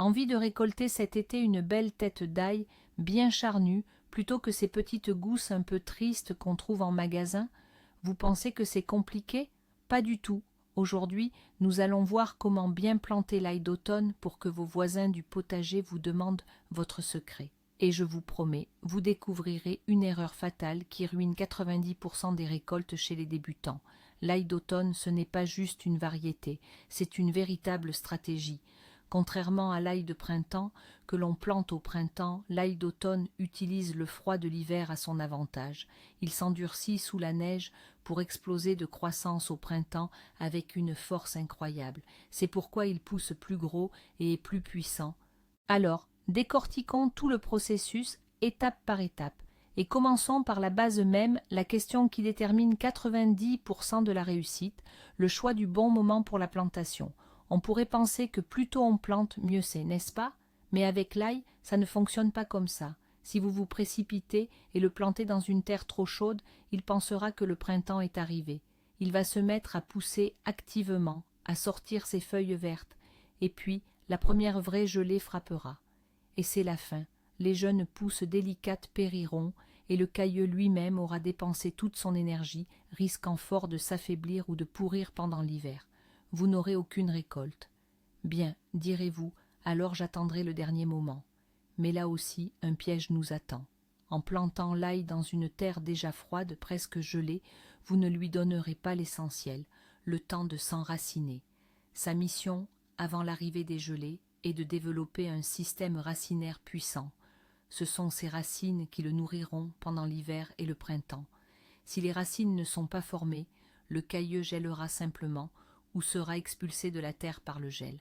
Envie de récolter cet été une belle tête d'ail bien charnue, plutôt que ces petites gousses un peu tristes qu'on trouve en magasin? Vous pensez que c'est compliqué? Pas du tout. Aujourd'hui, nous allons voir comment bien planter l'ail d'automne pour que vos voisins du potager vous demandent votre secret. Et je vous promets, vous découvrirez une erreur fatale qui ruine 90% des récoltes chez les débutants. L'ail d'automne, ce n'est pas juste une variété, c'est une véritable stratégie. Contrairement à l'ail de printemps, que l'on plante au printemps, l'ail d'automne utilise le froid de l'hiver à son avantage. Il s'endurcit sous la neige pour exploser de croissance au printemps avec une force incroyable. C'est pourquoi il pousse plus gros et est plus puissant. Alors, décortiquons tout le processus étape par étape et commençons par la base même, la question qui détermine 90% de la réussite, le choix du bon moment pour la plantation. On pourrait penser que plus tôt on plante, mieux c'est, n'est-ce pas? Mais avec l'ail, ça ne fonctionne pas comme ça. Si vous vous précipitez et le plantez dans une terre trop chaude, il pensera que le printemps est arrivé. Il va se mettre à pousser activement, à sortir ses feuilles vertes, et puis la première vraie gelée frappera. Et c'est la fin. Les jeunes pousses délicates périront, et le cailleux lui-même aura dépensé toute son énergie, risquant fort de s'affaiblir ou de pourrir pendant l'hiver. Vous n'aurez aucune récolte. Bien, direz-vous, alors j'attendrai le dernier moment. Mais là aussi, un piège nous attend. En plantant l'ail dans une terre déjà froide, presque gelée, vous ne lui donnerez pas l'essentiel, le temps de s'enraciner. Sa mission, avant l'arrivée des gelées, est de développer un système racinaire puissant. Ce sont ces racines qui le nourriront pendant l'hiver et le printemps. Si les racines ne sont pas formées, le cailleux gèlera simplement ou sera expulsé de la terre par le gel.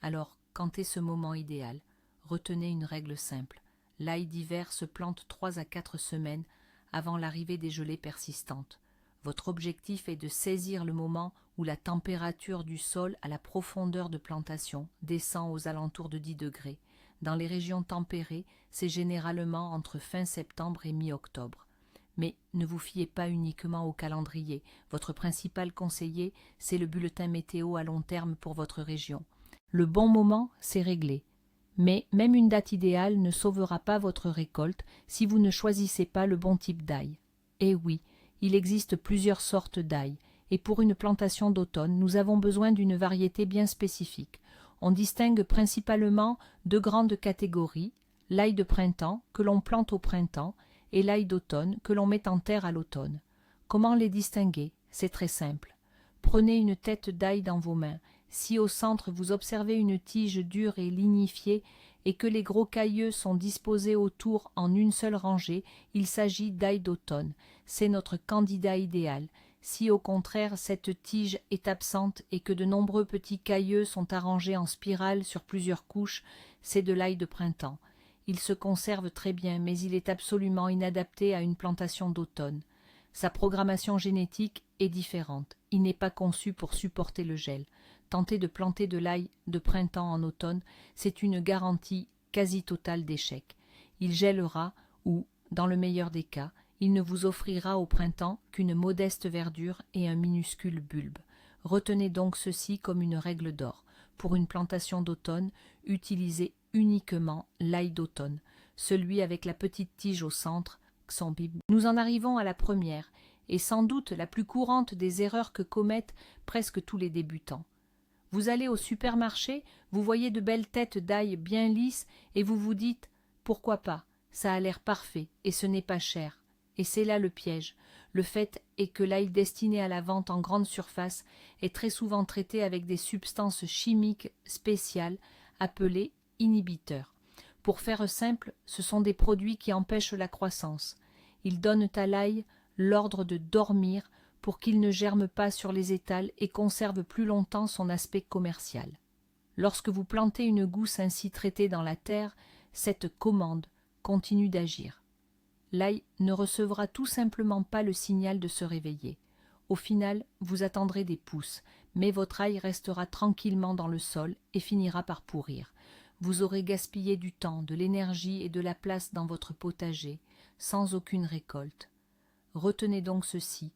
Alors, quand est ce moment idéal? Retenez une règle simple. L'ail d'hiver se plante 3 à 4 semaines avant l'arrivée des gelées persistantes. Votre objectif est de saisir le moment où la température du sol à la profondeur de plantation descend aux alentours de 10 degrés. Dans les régions tempérées, c'est généralement entre fin septembre et mi-octobre. Mais ne vous fiez pas uniquement au calendrier. Votre principal conseiller, c'est le bulletin météo à long terme pour votre région. Le bon moment, c'est réglé. Mais même une date idéale ne sauvera pas votre récolte si vous ne choisissez pas le bon type d'ail. Eh oui, il existe plusieurs sortes d'ail, et pour une plantation d'automne, nous avons besoin d'une variété bien spécifique. On distingue principalement deux grandes catégories, l'ail de printemps, que l'on plante au printemps, et l'ail d'automne, que l'on met en terre à l'automne. Comment les distinguer? C'est très simple. Prenez une tête d'ail dans vos mains. Si au centre vous observez une tige dure et lignifiée et que les gros cailleux sont disposés autour en une seule rangée, il s'agit d'ail d'automne. C'est notre candidat idéal. Si au contraire cette tige est absente et que de nombreux petits cailleux sont arrangés en spirale sur plusieurs couches, c'est de l'ail de printemps. Il se conserve très bien, mais il est absolument inadapté à une plantation d'automne. Sa programmation génétique est différente. Il n'est pas conçu pour supporter le gel. Tenter de planter de l'ail de printemps en automne, c'est une garantie quasi totale d'échec. Il gèlera ou, dans le meilleur des cas, il ne vous offrira au printemps qu'une modeste verdure et un minuscule bulbe. Retenez donc ceci comme une règle d'or. Pour une plantation d'automne, utilisez uniquement l'ail d'automne, celui avec la petite tige au centre, Xambib. Nous en arrivons à la première, et sans doute la plus courante des erreurs que commettent presque tous les débutants. Vous allez au supermarché, vous voyez de belles têtes d'ail bien lisses, et vous vous dites « pourquoi pas, ça a l'air parfait, et ce n'est pas cher ». Et c'est là le piège. Le fait est que l'ail destiné à la vente en grande surface est très souvent traité avec des substances chimiques spéciales appelées inhibiteurs. Pour faire simple, ce sont des produits qui empêchent la croissance. Ils donnent à l'ail l'ordre de dormir pour qu'il ne germe pas sur les étals et conserve plus longtemps son aspect commercial. Lorsque vous plantez une gousse ainsi traitée dans la terre, cette commande continue d'agir. L'ail ne recevra tout simplement pas le signal de se réveiller. Au final, vous attendrez des pousses, mais votre ail restera tranquillement dans le sol et finira par pourrir. Vous aurez gaspillé du temps, de l'énergie et de la place dans votre potager, sans aucune récolte. Retenez donc ceci,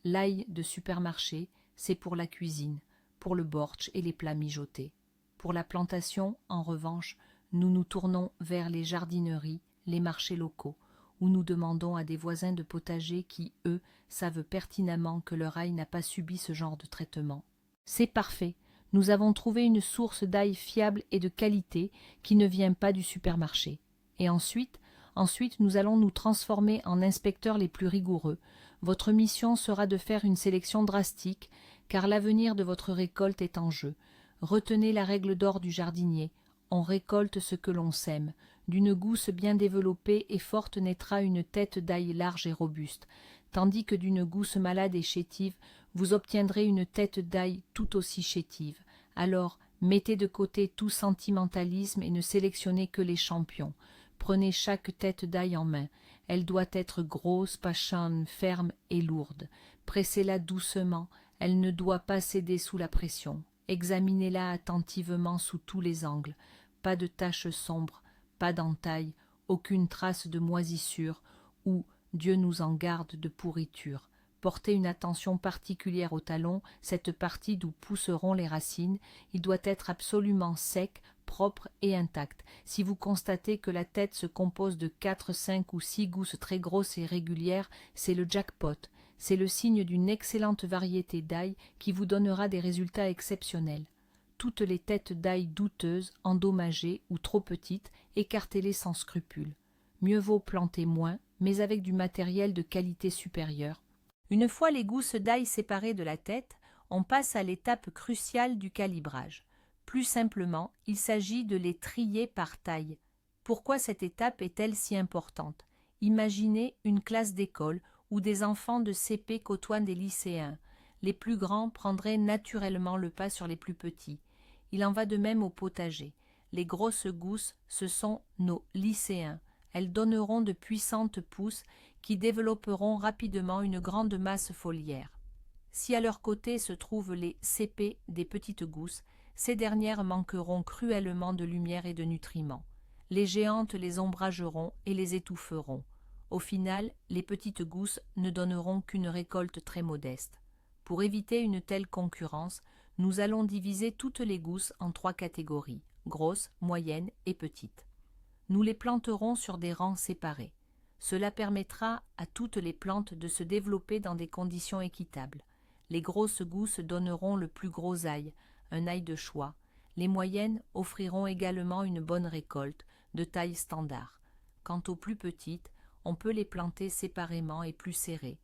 l'ail de supermarché, c'est pour la cuisine, pour le bortsch et les plats mijotés. Pour la plantation, en revanche, nous nous tournons vers les jardineries, les marchés locaux, où nous demandons à des voisins de potager qui, eux, savent pertinemment que leur ail n'a pas subi ce genre de traitement. C'est parfait, nous avons trouvé une source d'ail fiable et de qualité qui ne vient pas du supermarché. Et ensuite, nous allons nous transformer en inspecteurs les plus rigoureux. Votre mission sera de faire une sélection drastique, car l'avenir de votre récolte est en jeu. Retenez la règle d'or du jardinier. On récolte ce que l'on sème. D'une gousse bien développée et forte naîtra une tête d'ail large et robuste, tandis que d'une gousse malade et chétive, vous obtiendrez une tête d'ail tout aussi chétive. Alors, mettez de côté tout sentimentalisme et ne sélectionnez que les champions. Prenez chaque tête d'ail en main. Elle doit être grosse, pachonne, ferme et lourde. Pressez-la doucement. Elle ne doit pas céder sous la pression. Examinez-la attentivement sous tous les angles. Pas de taches sombres, pas d'entaille, aucune trace de moisissure ou, Dieu nous en garde, de pourriture. Portez une attention particulière au talon, cette partie d'où pousseront les racines. Il doit être absolument sec, propre et intact. Si vous constatez que la tête se compose de 4, 5 ou 6 gousses très grosses et régulières, c'est le jackpot. C'est le signe d'une excellente variété d'ail qui vous donnera des résultats exceptionnels. Toutes les têtes d'ail douteuses, endommagées ou trop petites, écartez-les sans scrupule. Mieux vaut planter moins, mais avec du matériel de qualité supérieure. Une fois les gousses d'ail séparées de la tête, on passe à l'étape cruciale du calibrage. Plus simplement, il s'agit de les trier par taille. Pourquoi cette étape est-elle si importante? Imaginez une classe d'école où des enfants de CP côtoient des lycéens. Les plus grands prendraient naturellement le pas sur les plus petits. Il en va de même au potager. Les grosses gousses, ce sont nos lycéens. Elles donneront de puissantes pousses qui développeront rapidement une grande masse foliaire. Si à leur côté se trouvent les CP des petites gousses, ces dernières manqueront cruellement de lumière et de nutriments. Les géantes les ombrageront et les étoufferont. Au final, les petites gousses ne donneront qu'une récolte très modeste. Pour éviter une telle concurrence, nous allons diviser toutes les gousses en 3 catégories, grosses, moyennes et petites. Nous les planterons sur des rangs séparés. Cela permettra à toutes les plantes de se développer dans des conditions équitables. Les grosses gousses donneront le plus gros ail, un ail de choix. Les moyennes offriront également une bonne récolte, de taille standard. Quant aux plus petites, on peut les planter séparément et plus serrées.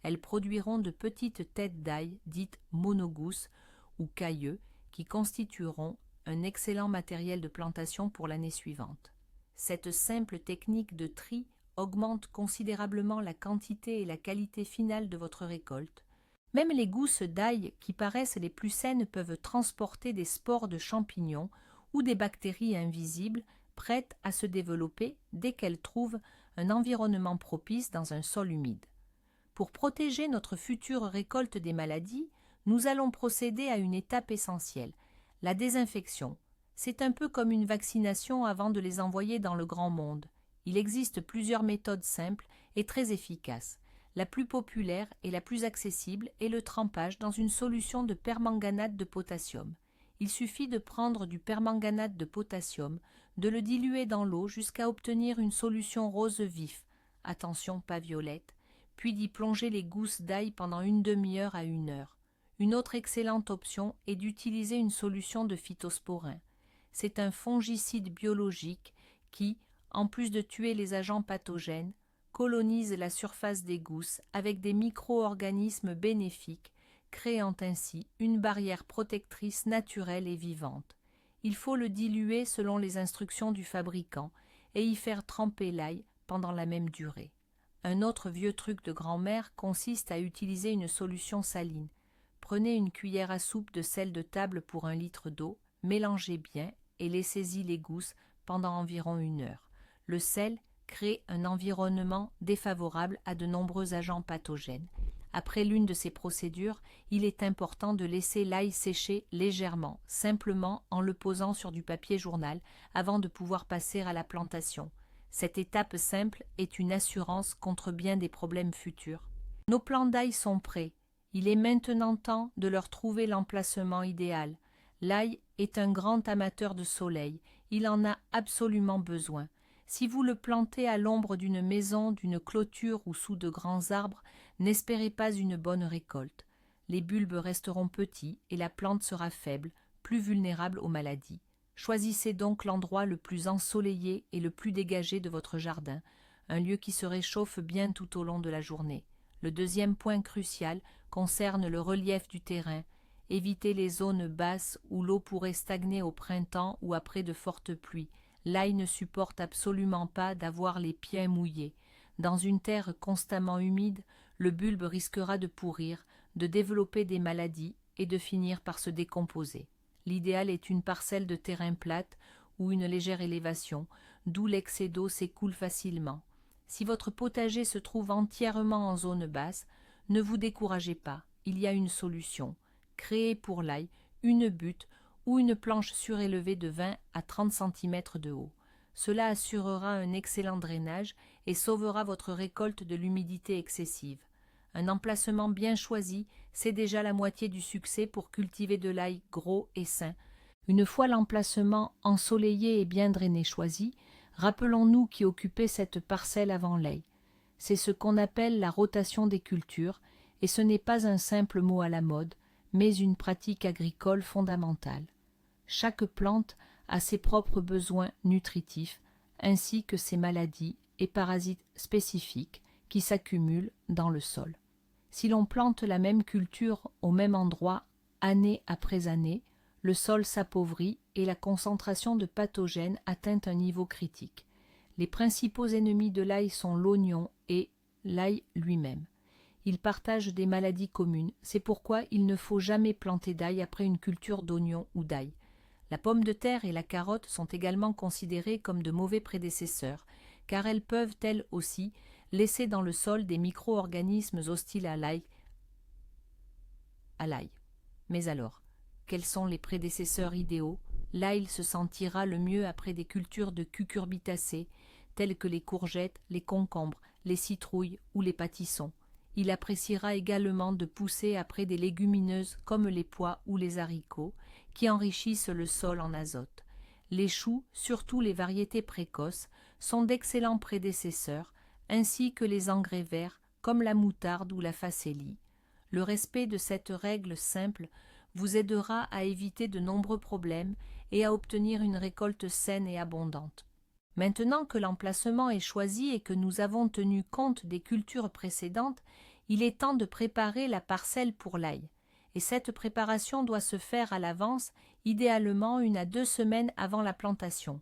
Elles produiront de petites têtes d'ail, dites monogousses ou cailleux, qui constitueront un excellent matériel de plantation pour l'année suivante. Cette simple technique de tri augmente considérablement la quantité et la qualité finale de votre récolte. Même les gousses d'ail qui paraissent les plus saines peuvent transporter des spores de champignons ou des bactéries invisibles prêtes à se développer dès qu'elles trouvent un environnement propice dans un sol humide. Pour protéger notre future récolte des maladies, nous allons procéder à une étape essentielle, la désinfection. C'est un peu comme une vaccination avant de les envoyer dans le grand monde. Il existe plusieurs méthodes simples et très efficaces. La plus populaire et la plus accessible est le trempage dans une solution de permanganate de potassium. Il suffit de prendre du permanganate de potassium, de le diluer dans l'eau jusqu'à obtenir une solution rose vif, attention pas violette, puis d'y plonger les gousses d'ail pendant une demi-heure à 1 heure. Une autre excellente option est d'utiliser une solution de phytosporin. C'est un fongicide biologique qui, en plus de tuer les agents pathogènes, colonise la surface des gousses avec des micro-organismes bénéfiques, créant ainsi une barrière protectrice naturelle et vivante. Il faut le diluer selon les instructions du fabricant et y faire tremper l'ail pendant la même durée. Un autre vieux truc de grand-mère consiste à utiliser une solution saline. Prenez une cuillère à soupe de sel de table pour 1 litre d'eau, mélangez bien et laissez-y les gousses pendant environ 1 heure. Le sel crée un environnement défavorable à de nombreux agents pathogènes. Après l'une de ces procédures, il est important de laisser l'ail sécher légèrement, simplement en le posant sur du papier journal avant de pouvoir passer à la plantation. Cette étape simple est une assurance contre bien des problèmes futurs. Nos plants d'ail sont prêts. Il est maintenant temps de leur trouver l'emplacement idéal. L'ail est un grand amateur de soleil, il en a absolument besoin. Si vous le plantez à l'ombre d'une maison, d'une clôture ou sous de grands arbres, n'espérez pas une bonne récolte. Les bulbes resteront petits et la plante sera faible, plus vulnérable aux maladies. Choisissez donc l'endroit le plus ensoleillé et le plus dégagé de votre jardin, un lieu qui se réchauffe bien tout au long de la journée. Le deuxième point crucial concerne le relief du terrain. Évitez les zones basses où l'eau pourrait stagner au printemps ou après de fortes pluies. L'ail ne supporte absolument pas d'avoir les pieds mouillés. Dans une terre constamment humide, le bulbe risquera de pourrir, de développer des maladies et de finir par se décomposer. L'idéal est une parcelle de terrain plate ou une légère élévation, d'où l'excès d'eau s'écoule facilement. Si votre potager se trouve entièrement en zone basse, ne vous découragez pas, il y a une solution. Créez pour l'ail une butte ou une planche surélevée de 20 à 30 cm de haut. Cela assurera un excellent drainage et sauvera votre récolte de l'humidité excessive. Un emplacement bien choisi, c'est déjà la moitié du succès pour cultiver de l'ail gros et sain. Une fois l'emplacement ensoleillé et bien drainé choisi, rappelons-nous qui occupait cette parcelle avant l'ail. C'est ce qu'on appelle la rotation des cultures, et ce n'est pas un simple mot à la mode, mais une pratique agricole fondamentale. Chaque plante a ses propres besoins nutritifs, ainsi que ses maladies et parasites spécifiques qui s'accumulent dans le sol. Si l'on plante la même culture au même endroit, année après année, le sol s'appauvrit et la concentration de pathogènes atteint un niveau critique. Les principaux ennemis de l'ail sont l'oignon et l'ail lui-même. Ils partagent des maladies communes, c'est pourquoi il ne faut jamais planter d'ail après une culture d'oignon ou d'ail. La pomme de terre et la carotte sont également considérées comme de mauvais prédécesseurs, car elles peuvent, elles aussi, laisser dans le sol des micro-organismes hostiles à l'ail. Mais alors, quels sont les prédécesseurs idéaux? L'ail se sentira le mieux après des cultures de cucurbitacées, telles que les courgettes, les concombres, les citrouilles ou les pâtissons. Il appréciera également de pousser après des légumineuses comme les pois ou les haricots, qui enrichissent le sol en azote. Les choux, surtout les variétés précoces, sont d'excellents prédécesseurs, ainsi que les engrais verts comme la moutarde ou la facélie. Le respect de cette règle simple vous aidera à éviter de nombreux problèmes et à obtenir une récolte saine et abondante. Maintenant que l'emplacement est choisi et que nous avons tenu compte des cultures précédentes, il est temps de préparer la parcelle pour l'ail. Et cette préparation doit se faire à l'avance, idéalement 1 à 2 semaines avant la plantation.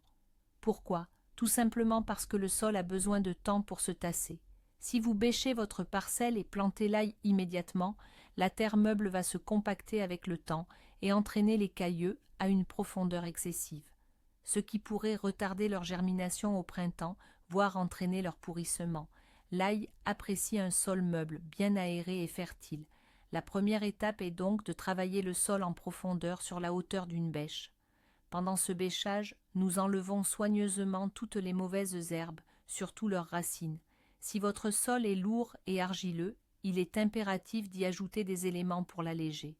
Pourquoi? Tout simplement parce que le sol a besoin de temps pour se tasser. Si vous bêchez votre parcelle et plantez l'ail immédiatement, la terre meuble va se compacter avec le temps et entraîner les cailleux à une profondeur excessive, ce qui pourrait retarder leur germination au printemps, voire entraîner leur pourrissement. L'ail apprécie un sol meuble, bien aéré et fertile. La première étape est donc de travailler le sol en profondeur sur la hauteur d'une bêche. Pendant ce bêchage, nous enlevons soigneusement toutes les mauvaises herbes, surtout leurs racines. Si votre sol est lourd et argileux, il est impératif d'y ajouter des éléments pour l'alléger.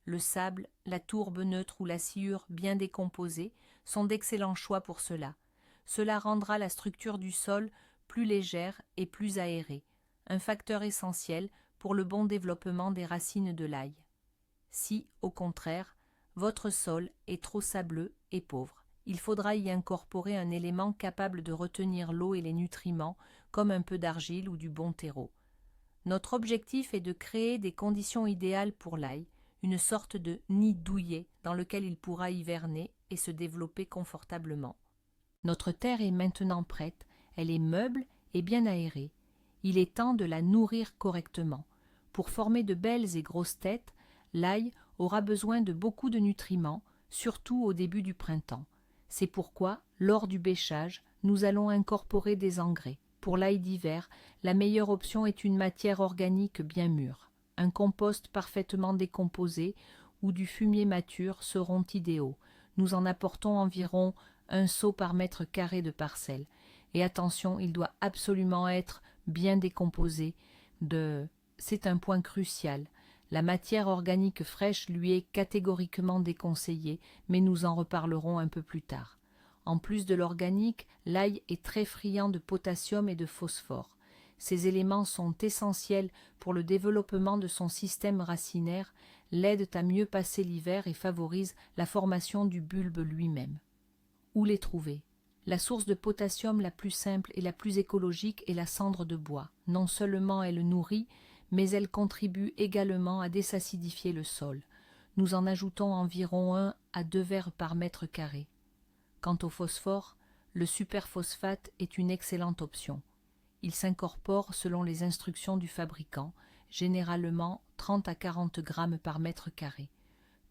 Le sable, la tourbe neutre ou la sciure bien décomposée sont d'excellents choix pour cela. Cela rendra la structure du sol plus légère et plus aérée, un facteur essentiel pour le bon développement des racines de l'ail. Si, au contraire, votre sol est trop sableux et pauvre, il faudra y incorporer un élément capable de retenir l'eau et les nutriments, comme un peu d'argile ou du bon terreau. Notre objectif est de créer des conditions idéales pour l'ail, une sorte de nid douillet dans lequel il pourra hiverner et se développer confortablement. Notre terre est maintenant prête, elle est meuble et bien aérée. Il est temps de la nourrir correctement. Pour former de belles et grosses têtes, l'ail aura besoin de beaucoup de nutriments, surtout au début du printemps. C'est pourquoi, lors du bêchage, nous allons incorporer des engrais. Pour l'ail d'hiver, la meilleure option est une matière organique bien mûre. Un compost parfaitement décomposé ou du fumier mature seront idéaux. Nous en apportons environ 1 seau par mètre carré de parcelle. Et attention, il doit absolument être bien décomposé. C'est un point crucial. La matière organique fraîche lui est catégoriquement déconseillée, mais nous en reparlerons un peu plus tard. En plus de l'organique, l'ail est très friand de potassium et de phosphore. Ces éléments sont essentiels pour le développement de son système racinaire, l'aident à mieux passer l'hiver et favorisent la formation du bulbe lui-même. Où les trouver? La source de potassium la plus simple et la plus écologique est la cendre de bois. Non seulement elle nourrit, mais elle contribue également à désacidifier le sol. Nous en ajoutons environ 1 à 2 verres par mètre carré. Quant au phosphore, le superphosphate est une excellente option. Il s'incorpore selon les instructions du fabricant, généralement 30 à 40 grammes par mètre carré.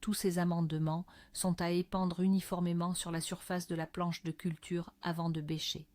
Tous ces amendements sont à épandre uniformément sur la surface de la planche de culture avant de bêcher.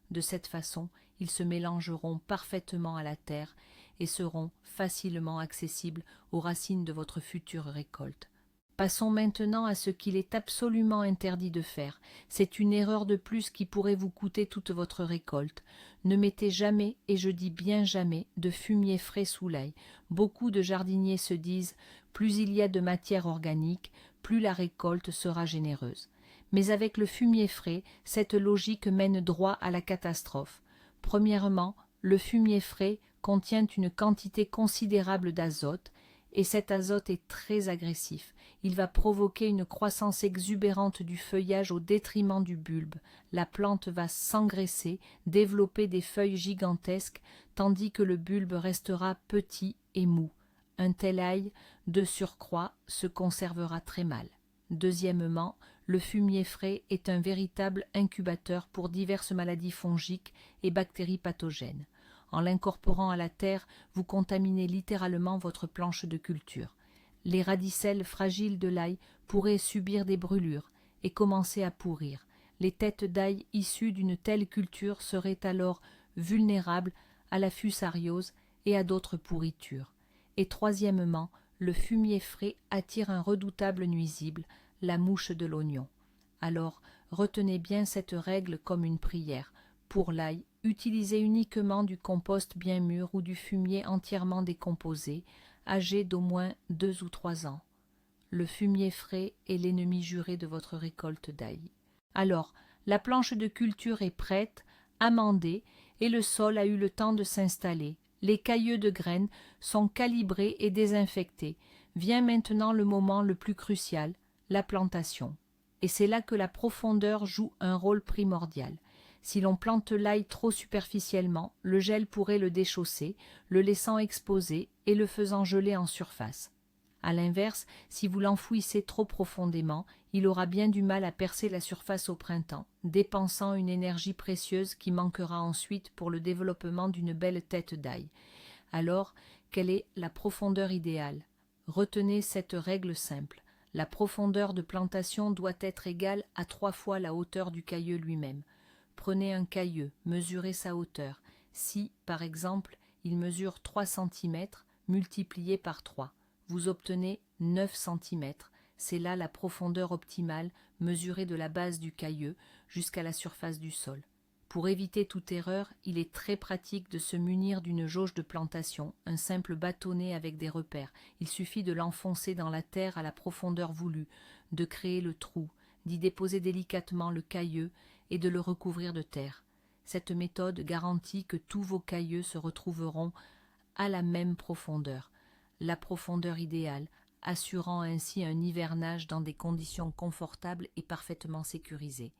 De cette façon, ils se mélangeront parfaitement à la terre et seront facilement accessibles aux racines de votre future récolte. Passons maintenant à ce qu'il est absolument interdit de faire. C'est une erreur de plus qui pourrait vous coûter toute votre récolte. Ne mettez jamais, et je dis bien jamais, de fumier frais sous l'ail. Beaucoup de jardiniers se disent « plus il y a de matière organique, plus la récolte sera généreuse ». Mais avec le fumier frais, cette logique mène droit à la catastrophe. Premièrement, le fumier frais contient une quantité considérable d'azote, et cet azote est très agressif. Il va provoquer une croissance exubérante du feuillage au détriment du bulbe. La plante va s'engraisser, développer des feuilles gigantesques, tandis que le bulbe restera petit et mou. Un tel ail, de surcroît, se conservera très mal. Deuxièmement, le fumier frais est un véritable incubateur pour diverses maladies fongiques et bactéries pathogènes. En l'incorporant à la terre, vous contaminez littéralement votre planche de culture. Les radicelles fragiles de l'ail pourraient subir des brûlures et commencer à pourrir. Les têtes d'ail issues d'une telle culture seraient alors vulnérables à la fusariose et à d'autres pourritures. Et troisièmement, le fumier frais attire un redoutable nuisible, la mouche de l'oignon. Alors, retenez bien cette règle comme une prière. Pour l'ail, utilisez uniquement du compost bien mûr ou du fumier entièrement décomposé, âgé d'au moins 2 ou 3 ans. Le fumier frais est l'ennemi juré de votre récolte d'ail. Alors, la planche de culture est prête, amendée, et le sol a eu le temps de s'installer. Les cailleux de graines sont calibrés et désinfectés. Vient maintenant le moment le plus crucial, la plantation. Et c'est là que la profondeur joue un rôle primordial. Si l'on plante l'ail trop superficiellement, le gel pourrait le déchausser, le laissant exposé et le faisant geler en surface. A l'inverse, si vous l'enfouissez trop profondément, il aura bien du mal à percer la surface au printemps, dépensant une énergie précieuse qui manquera ensuite pour le développement d'une belle tête d'ail. Alors, quelle est la profondeur idéale? Retenez cette règle simple. La profondeur de plantation doit être égale à 3 fois la hauteur du cailleux lui-même. Prenez un cailleux, mesurez sa hauteur. Si, par exemple, il mesure 3 cm, multiplié par 3, vous obtenez 9 cm. C'est là la profondeur optimale, mesurée de la base du cailleux jusqu'à la surface du sol. Pour éviter toute erreur, il est très pratique de se munir d'une jauge de plantation, un simple bâtonnet avec des repères. Il suffit de l'enfoncer dans la terre à la profondeur voulue, de créer le trou, d'y déposer délicatement le cailleux et de le recouvrir de terre. Cette méthode garantit que tous vos cailleux se retrouveront à la même profondeur, la profondeur idéale, assurant ainsi un hivernage dans des conditions confortables et parfaitement sécurisées.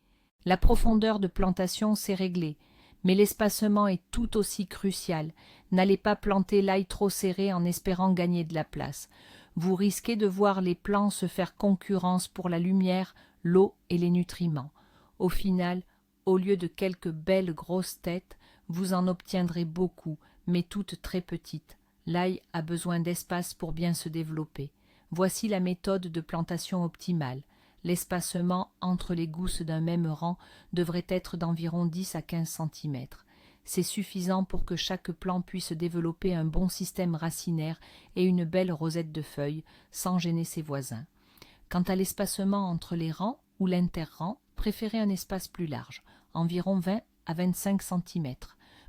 La profondeur de plantation s'est réglée, mais l'espacement est tout aussi crucial. N'allez pas planter l'ail trop serré en espérant gagner de la place. Vous risquez de voir les plants se faire concurrence pour la lumière, l'eau et les nutriments. Au final, au lieu de quelques belles grosses têtes, vous en obtiendrez beaucoup, mais toutes très petites. L'ail a besoin d'espace pour bien se développer. Voici la méthode de plantation optimale. L'espacement entre les gousses d'un même rang devrait être d'environ 10 à 15 cm. C'est suffisant pour que chaque plant puisse développer un bon système racinaire et une belle rosette de feuilles, sans gêner ses voisins. Quant à l'espacement entre les rangs ou l'interrang, préférez un espace plus large, environ 20 à 25 cm.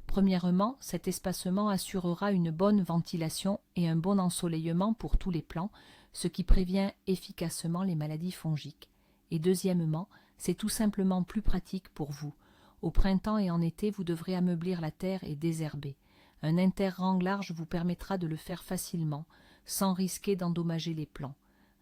Premièrement, cet espacement assurera une bonne ventilation et un bon ensoleillement pour tous les plants, ce qui prévient efficacement les maladies fongiques. Et deuxièmement, c'est tout simplement plus pratique pour vous. Au printemps et en été, vous devrez ameublir la terre et désherber. Un interrang large vous permettra de le faire facilement, sans risquer d'endommager les plants.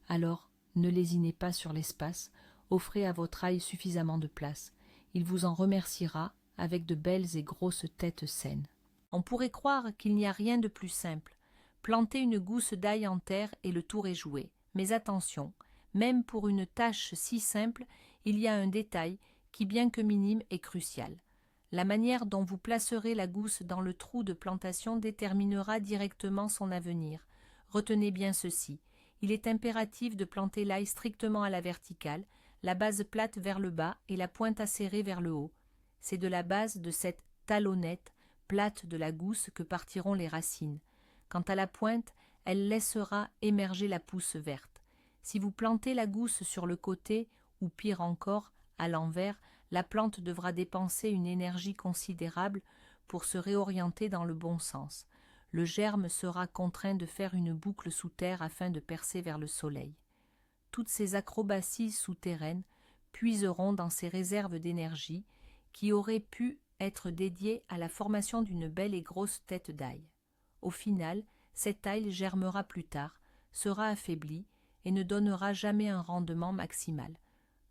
Alors, ne lésinez pas sur l'espace, offrez à votre ail suffisamment de place. Il vous en remerciera avec de belles et grosses têtes saines. On pourrait croire qu'il n'y a rien de plus simple. Plantez une gousse d'ail en terre et le tour est joué. Mais attention, même pour une tâche si simple, il y a un détail qui, bien que minime, est crucial. La manière dont vous placerez la gousse dans le trou de plantation déterminera directement son avenir. Retenez bien ceci. Il est impératif de planter l'ail strictement à la verticale, la base plate vers le bas et la pointe acérée vers le haut. C'est de la base de cette talonnette plate de la gousse que partiront les racines. Quant à la pointe, elle laissera émerger la pousse verte. Si vous plantez la gousse sur le côté, ou pire encore, à l'envers, la plante devra dépenser une énergie considérable pour se réorienter dans le bon sens. Le germe sera contraint de faire une boucle sous terre afin de percer vers le soleil. Toutes ces acrobaties souterraines puiseront dans ces réserves d'énergie qui auraient pu être dédiées à la formation d'une belle et grosse tête d'ail. Au final, cette ail germera plus tard, sera affaiblie et ne donnera jamais un rendement maximal.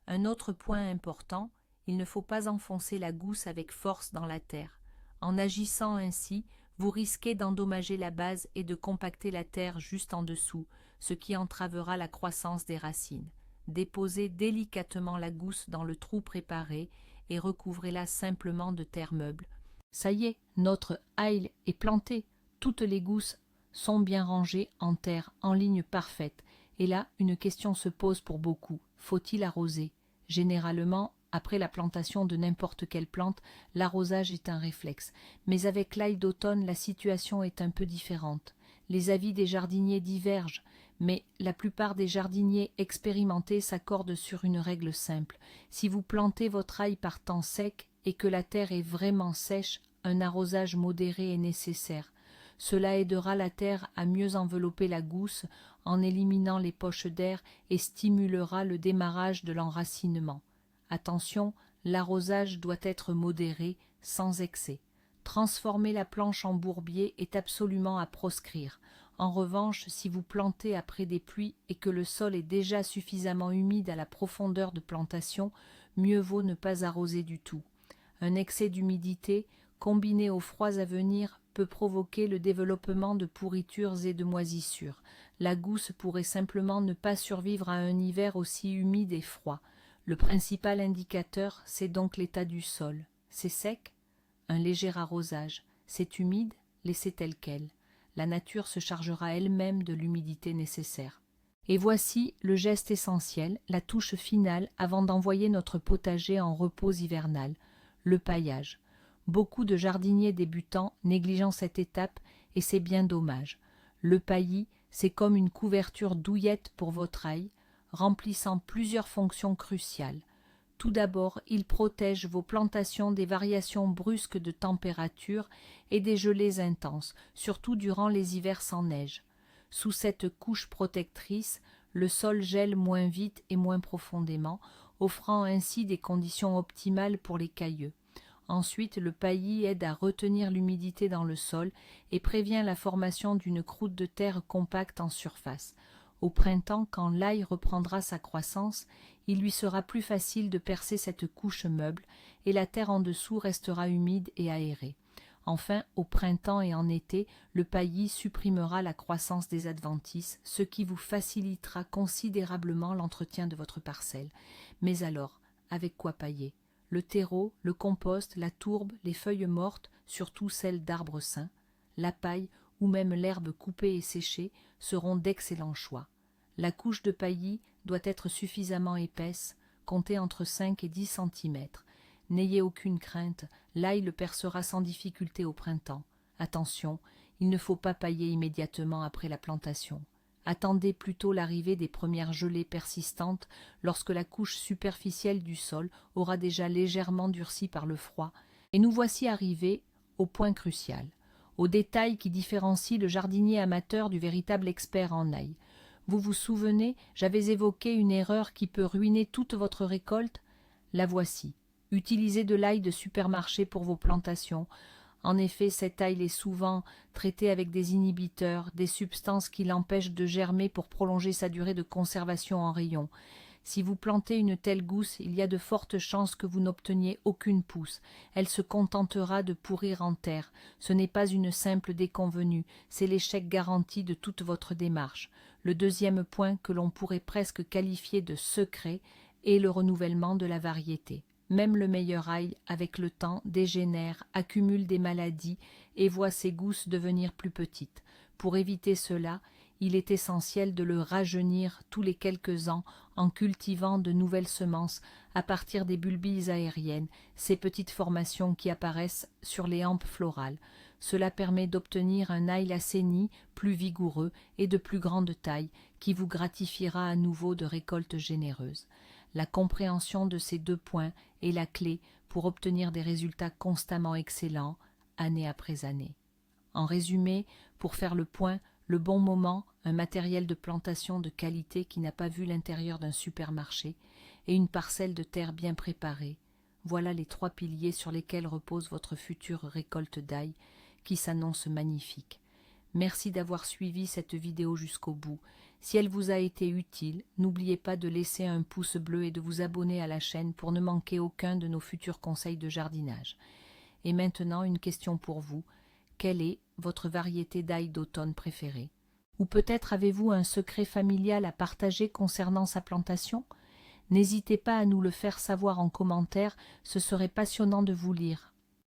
Un autre point important, il ne faut pas enfoncer la gousse avec force dans la terre. En agissant ainsi, vous risquez d'endommager la base et de compacter la terre juste en dessous, ce qui entravera la croissance des racines. Déposez délicatement la gousse dans le trou préparé et recouvrez-la simplement de terre meuble. Ça y est, notre ail est planté. Toutes les gousses sont bien rangées en terre, en ligne parfaite. Et là, une question se pose pour beaucoup. Faut-il arroser? Généralement, après la plantation de n'importe quelle plante, l'arrosage est un réflexe. Mais avec l'ail d'automne, la situation est un peu différente. Les avis des jardiniers divergent, mais la plupart des jardiniers expérimentés s'accordent sur une règle simple. Si vous plantez votre ail par temps sec et que la terre est vraiment sèche, un arrosage modéré est nécessaire. Cela aidera la terre à mieux envelopper la gousse en éliminant les poches d'air et stimulera le démarrage de l'enracinement. Attention, l'arrosage doit être modéré, sans excès. Transformer la planche en bourbier est absolument à proscrire. En revanche, si vous plantez après des pluies et que le sol est déjà suffisamment humide à la profondeur de plantation, mieux vaut ne pas arroser du tout. Un excès d'humidité, combiné aux froids à venir, peut provoquer le développement de pourritures et de moisissures. La gousse pourrait simplement ne pas survivre à un hiver aussi humide et froid. Le principal indicateur, c'est donc l'état du sol. C'est sec? Un léger arrosage. C'est humide? Laissez tel quel. La nature se chargera elle-même de l'humidité nécessaire. Et voici le geste essentiel, la touche finale avant d'envoyer notre potager en repos hivernal, le paillage. Beaucoup de jardiniers débutants négligent cette étape et c'est bien dommage. Le paillis, c'est comme une couverture douillette pour votre ail, remplissant plusieurs fonctions cruciales. Tout d'abord, il protège vos plantations des variations brusques de température et des gelées intenses, surtout durant les hivers sans neige. Sous cette couche protectrice, le sol gèle moins vite et moins profondément, offrant ainsi des conditions optimales pour les cailleux. Ensuite, le paillis aide à retenir l'humidité dans le sol et prévient la formation d'une croûte de terre compacte en surface. Au printemps, quand l'ail reprendra sa croissance, il lui sera plus facile de percer cette couche meuble et la terre en dessous restera humide et aérée. Enfin, au printemps et en été, le paillis supprimera la croissance des adventices, ce qui vous facilitera considérablement l'entretien de votre parcelle. Mais alors, avec quoi pailler? Le terreau, le compost, la tourbe, les feuilles mortes, surtout celles d'arbres sains, la paille ou même l'herbe coupée et séchée seront d'excellents choix. La couche de paillis doit être suffisamment épaisse, comptez entre 5 et 10 cm. N'ayez aucune crainte, l'ail le percera sans difficulté au printemps. Attention, il ne faut pas pailler immédiatement après la plantation. Attendez plutôt l'arrivée des premières gelées persistantes lorsque la couche superficielle du sol aura déjà légèrement durci par le froid. Et nous voici arrivés au point crucial, au détail qui différencie le jardinier amateur du véritable expert en ail. Vous vous souvenez, j'avais évoqué une erreur qui peut ruiner toute votre récolte? La voici. Utilisez de l'ail de supermarché pour vos plantations. En effet, cet ail est souvent traité avec des inhibiteurs, des substances qui l'empêchent de germer pour prolonger sa durée de conservation en rayon. Si vous plantez une telle gousse, il y a de fortes chances que vous n'obteniez aucune pousse. Elle se contentera de pourrir en terre. Ce n'est pas une simple déconvenue, c'est l'échec garanti de toute votre démarche. Le deuxième point, que l'on pourrait presque qualifier de secret, est le renouvellement de la variété. Même le meilleur ail, avec le temps, dégénère, accumule des maladies et voit ses gousses devenir plus petites. Pour éviter cela, il est essentiel de le rajeunir tous les quelques ans en cultivant de nouvelles semences à partir des bulbilles aériennes, ces petites formations qui apparaissent sur les hampes florales. Cela permet d'obtenir un ail assaini, plus vigoureux et de plus grande taille, qui vous gratifiera à nouveau de récoltes généreuses. La compréhension de ces deux points est la clé pour obtenir des résultats constamment excellents, année après année. En résumé, pour faire le point, le bon moment, un matériel de plantation de qualité qui n'a pas vu l'intérieur d'un supermarché et une parcelle de terre bien préparée. Voilà les 3 piliers sur lesquels repose votre future récolte d'ail qui s'annonce magnifique. Merci d'avoir suivi cette vidéo jusqu'au bout. Si elle vous a été utile, n'oubliez pas de laisser un pouce bleu et de vous abonner à la chaîne pour ne manquer aucun de nos futurs conseils de jardinage. Et maintenant, une question pour vous. Quelle est votre variété d'ail d'automne préférée? Ou peut-être avez-vous un secret familial à partager concernant sa plantation? N'hésitez pas à nous le faire savoir en commentaire, ce serait passionnant de vous lire.